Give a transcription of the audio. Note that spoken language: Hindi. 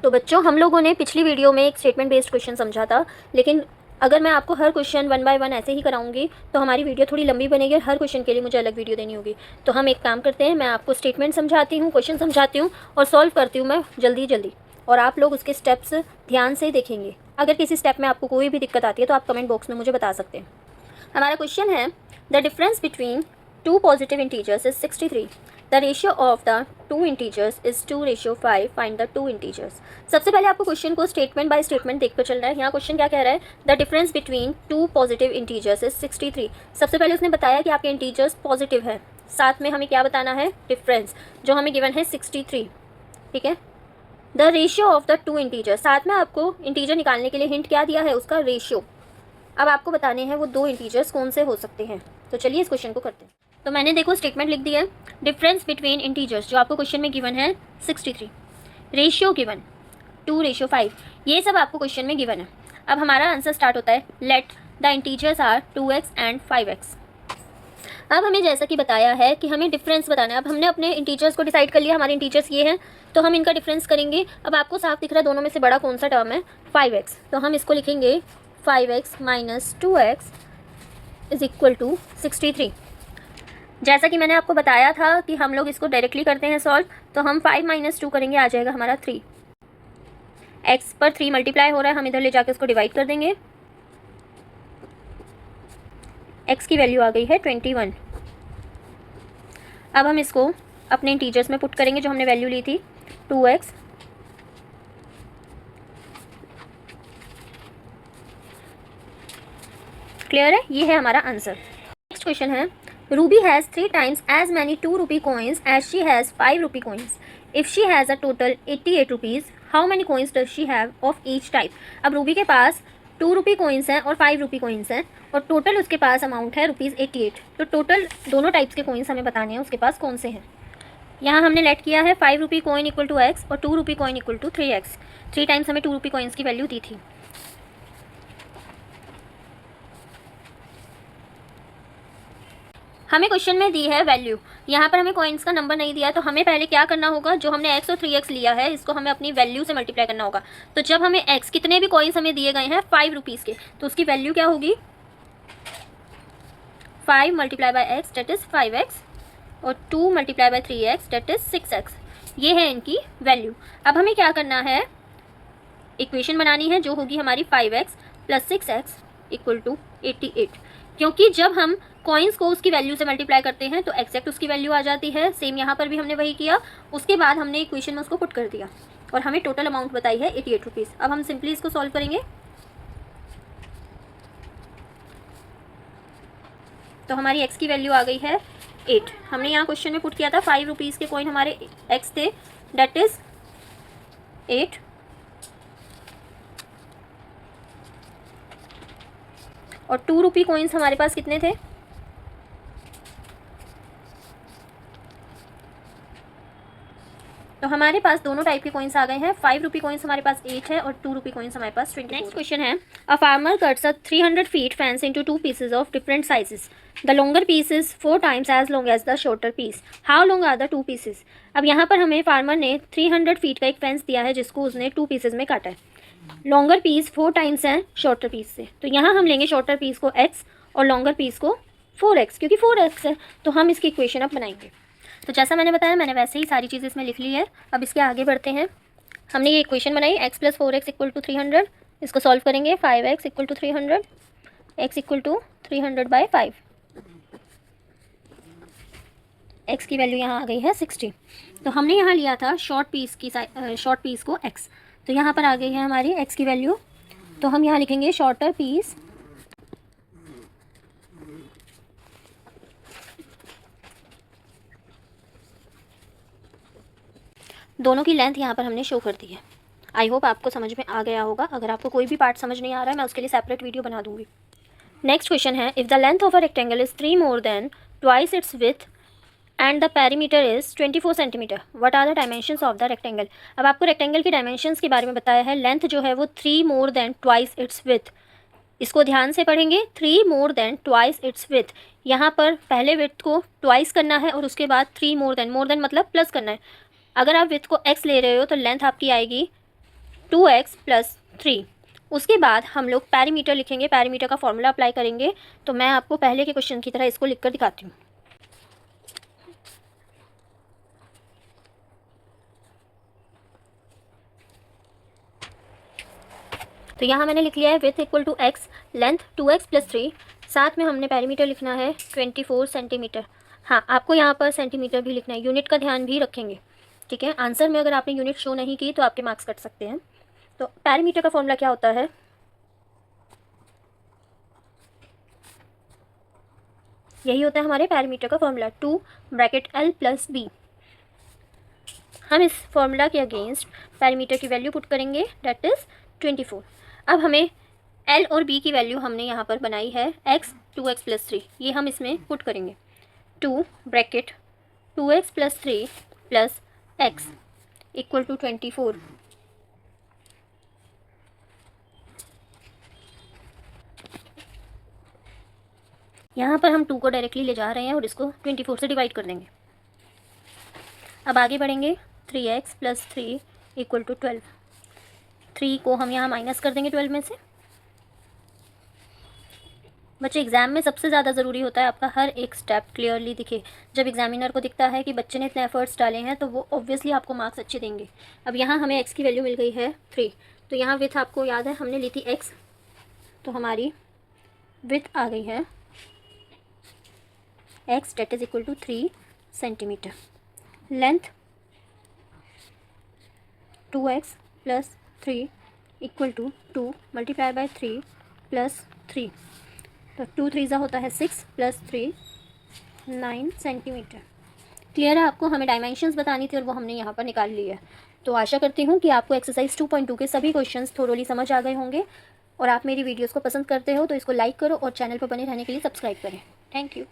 तो बच्चों, हम लोगों ने पिछली वीडियो में एक स्टेटमेंट बेस्ड क्वेश्चन समझा था, लेकिन अगर मैं आपको हर क्वेश्चन 1 बाय 1 ऐसे ही कराऊंगी तो हमारी वीडियो थोड़ी लंबी बनेगी और हर क्वेश्चन के लिए मुझे अलग वीडियो देनी होगी। तो हम एक काम करते हैं, मैं आपको स्टेटमेंट समझाती हूँ, क्वेश्चन समझाती हूँ और सॉल्व करती हूँ मैं जल्दी जल्दी, और आप लोग उसके स्टेप्स ध्यान से देखेंगे। अगर किसी स्टेप में आपको कोई भी दिक्कत आती है तो आप कमेंट बॉक्स में मुझे बता सकते हैं। हमारा क्वेश्चन है, the difference between two positive integers is 63. The ratio of the two integers is 2:5. Find the two integers. सबसे पहले आपको क्वेश्चन को स्टेटमेंट बाय स्टेटमेंट देखकर चलना है। यहाँ क्वेश्चन क्या कह रहा है, the difference between two positive integers is 63. सबसे पहले उसने बताया कि आपके इंटीजर्स पॉजिटिव है, साथ में हमें क्या बताना है, डिफरेंस, जो हमें गिवन है 63। ठीक है। The ratio of the two integers, साथ में आपको इंटीजर निकालने के लिए हिंट क्या दिया है, उसका रेशियो। अब आपको बताने हैं वो दो इंटीजर्स कौन से हो सकते हैं। तो चलिए इस क्वेश्चन को करते हैं। तो मैंने देखो स्टेटमेंट लिख दी है, डिफरेंस बिटवीन इंटीजर्स जो आपको क्वेश्चन में गिवन है 63, रेशियो गिवन 2:5, ये सब आपको क्वेश्चन में गिवन है। अब हमारा आंसर स्टार्ट होता है, let the integers are 2x and 5x। अब हमें जैसा कि बताया है कि हमें डिफरेंस बताना है। अब हमने अपने इंटीजर्स को डिसाइड कर लिया, हमारे इंटीजर्स ये हैं, तो हम इनका डिफरेंस करेंगे। अब आपको साफ दिख रहा है दोनों में से बड़ा कौन सा टर्म है, 5x, तो हम इसको लिखेंगे 5x minus 2x is equal to 63। जैसा कि मैंने आपको बताया था कि हम लोग इसको डायरेक्टली करते हैं सॉल्व, तो हम 5 माइनस 2 करेंगे, आ जाएगा हमारा 3। x पर 3 मल्टीप्लाई हो रहा है, हम इधर ले जाकर उसको डिवाइड कर देंगे। x की वैल्यू आ गई है 21। अब हम इसको अपने इंटीजर्स में पुट करेंगे जो हमने वैल्यू ली थी, 2x क्लियर है, ये है हमारा आंसर। नेक्स्ट क्वेश्चन है, Ruby has 3 times as many 2 rupee coins as she has 5 rupee coins. If she has a total 88 rupees, how many coins does she have of each type? अब रूबी के पास 2 रुपी कोइंस हैं और 5 रुपी कोइंस हैं और टोटल उसके पास अमाउंट है ₹88। तो टोटल दोनों टाइप्स के कोइंस हमें बताने हैं उसके पास कौन से हैं। यहाँ हमने लेट किया है 5 rupee coin equal to x और 2 rupee coin equal to 3x। 3 times हमें 2 रुपी कोइंस की वैल्यू दी थी। हमें क्वेश्चन में दी है वैल्यू, यहाँ पर हमें कॉइन्स का नंबर नहीं दिया है, तो हमें पहले क्या करना होगा, जो हमने x और 3x लिया है इसको हमें अपनी वैल्यू से मल्टीप्लाई करना होगा। तो जब हमें x, कितने भी कॉइन्स हमें दिए गए हैं 5 रुपीज़ के, तो उसकी वैल्यू क्या होगी, 5 multiply by x that is 5x और 2 multiply by 3x that is 6x। ये है इनकी वैल्यू। अब हमें क्या करना है, इक्वेशन बनानी है जो होगी हमारी 5x plus 6x equal to 88, क्योंकि जब हम कॉइन्स को उसकी वैल्यू से मल्टीप्लाई करते हैं तो एक्जैक्ट उसकी वैल्यू आ जाती है। सेम यहाँ पर भी हमने वही किया, उसके बाद हमने इक्वेशन में उसको पुट कर दिया और हमें टोटल अमाउंट बताई है 88 रुपीज़। अब हम सिंपली इसको सॉल्व करेंगे, तो हमारी x की वैल्यू आ गई है 8। हमने यहाँ क्वेश्चन में पुट किया था 5 रुपीज़ के कॉइन हमारे x थे, डेट इज़ 8, और 2 रुपी कॉइन्स हमारे पास कितने थे, तो हमारे पास दोनों टाइप के कॉइन्स आ गए हैं। 5 रुपी कॉइन्स हमारे पास 8 है और 2 रुपी कॉइन्स हमारे पास 24। नेक्स्ट क्वेश्चन है, a farmer cuts a 300 feet fence into 2 pieces of different sizes. The longer piece is 4 times as long as the shorter piece. How long are the 2 pieces. अब यहाँ पर हमें फार्मर ने 300 फीट का एक फेंस दिया है जिसको उसने 2 पीसेज में काटा है। लॉन्गर पीस 4 टाइम्स है शॉर्टर पीस से, तो यहाँ हम लेंगे शॉर्टर पीस को x और लॉन्गर पीस को 4x, क्योंकि 4x है तो हम इसकी इक्वेशन अब बनाएंगे। तो जैसा मैंने बताया, मैंने वैसे ही सारी चीज़ें इसमें लिख ली है। अब इसके आगे बढ़ते हैं। हमने ये इक्वेशन बनाई, x plus 4x equal to 300, इसको सॉल्व करेंगे। 5x equal to 300, x equal to 300 by 5, x की वैल्यू यहाँ आ गई है 60। तो हमने यहाँ लिया था शॉर्ट पीस को x, तो यहाँ पर आ गई है हमारी x की वैल्यू, तो हम यहाँ लिखेंगे शॉर्टर पीस दोनों की लेंथ यहाँ पर हमने शो कर दी है। आई होप आपको समझ में आ गया होगा। अगर आपको कोई भी पार्ट समझ नहीं आ रहा है मैं उसके लिए सेपरेट वीडियो बना दूंगी। नेक्स्ट क्वेश्चन है, if the length of a rectangle is 3 more than twice its width and the perimeter is 24 centimetre, what are the dimensions of the rectangle. अब आपको रेक्टेंगल की डायमेंशंस के बारे में बताया है। लेंथ जो है वो 3 more than twice its width, इसको ध्यान से पढ़ेंगे। 3 more than twice its width, यहाँ पर पहले विड्थ को ट्वाइस करना है और उसके बाद 3 more than मतलब प्लस करना है। अगर आप विड्थ को x ले रहे हो तो लेंथ आपकी आएगी 2x प्लस 3। उसके बाद हम लोग पैरामीटर लिखेंगे, पैरामीटर का फॉर्मूला अप्लाई करेंगे। तो मैं आपको पहले के क्वेश्चन की तरह इसको लिख कर दिखाती हूँ। तो यहाँ मैंने लिख लिया है with equal to x, length 2x plus 3, साथ में हमने पैरामीटर लिखना है 24 सेंटीमीटर। हाँ, आपको यहाँ पर सेंटीमीटर भी लिखना है, यूनिट का ध्यान भी रखेंगे, ठीक है। आंसर में अगर आपने यूनिट शो नहीं की तो आपके मार्क्स कट सकते हैं। तो पैरामीटर का फॉर्मूला क्या होता है, यही होता है हमारे पैरामीटर का formula, 2 bracket l plus b। हम इस फॉर्मूला के अगेंस्ट पैरामीटर की वैल्यू पुट करेंगे, डेट इज़ 24। अब हमें l और b की वैल्यू हमने यहाँ पर बनाई है x 2x प्लस 3, ये हम इसमें पुट करेंगे। 2 bracket 2x plus 3 plus x equal to 24। यहाँ पर हम 2 को डायरेक्टली ले जा रहे हैं और इसको 24 से डिवाइड कर देंगे। अब आगे बढ़ेंगे, 3x प्लस 3 इक्वल टू 12। 3 को हम यहाँ माइनस कर देंगे 12 में से। बच्चे, एग्ज़ाम में सबसे ज़्यादा ज़रूरी होता है आपका हर एक स्टेप क्लियरली दिखे। जब एग्जामिनर को दिखता है कि बच्चे ने इतने एफर्ट्स डाले हैं तो वो ऑब्वियसली आपको मार्क्स अच्छे देंगे। अब यहाँ हमें x की वैल्यू मिल गई है 3, तो यहाँ विथ आपको याद है हमने ली थी x, तो हमारी विथ आ गई है x that is equal to 3 centimetre. Length 2x plus 3 equal to 2 multiply by 3 plus 3, तो 2 3 होता है 6 प्लस 3 9 सेंटीमीटर। क्लियर है आपको, हमें डायमेंशंस बतानी थी और वो हमने यहाँ पर निकाल ली है। तो आशा करती हूँ कि आपको एक्सरसाइज 2.2 के सभी क्वेश्चंस थोरोली समझ आ गए होंगे, और आप मेरी वीडियोस को पसंद करते हो तो इसको लाइक करो और चैनल पर बने रहने के लिए सब्सक्राइब करें। Thank you.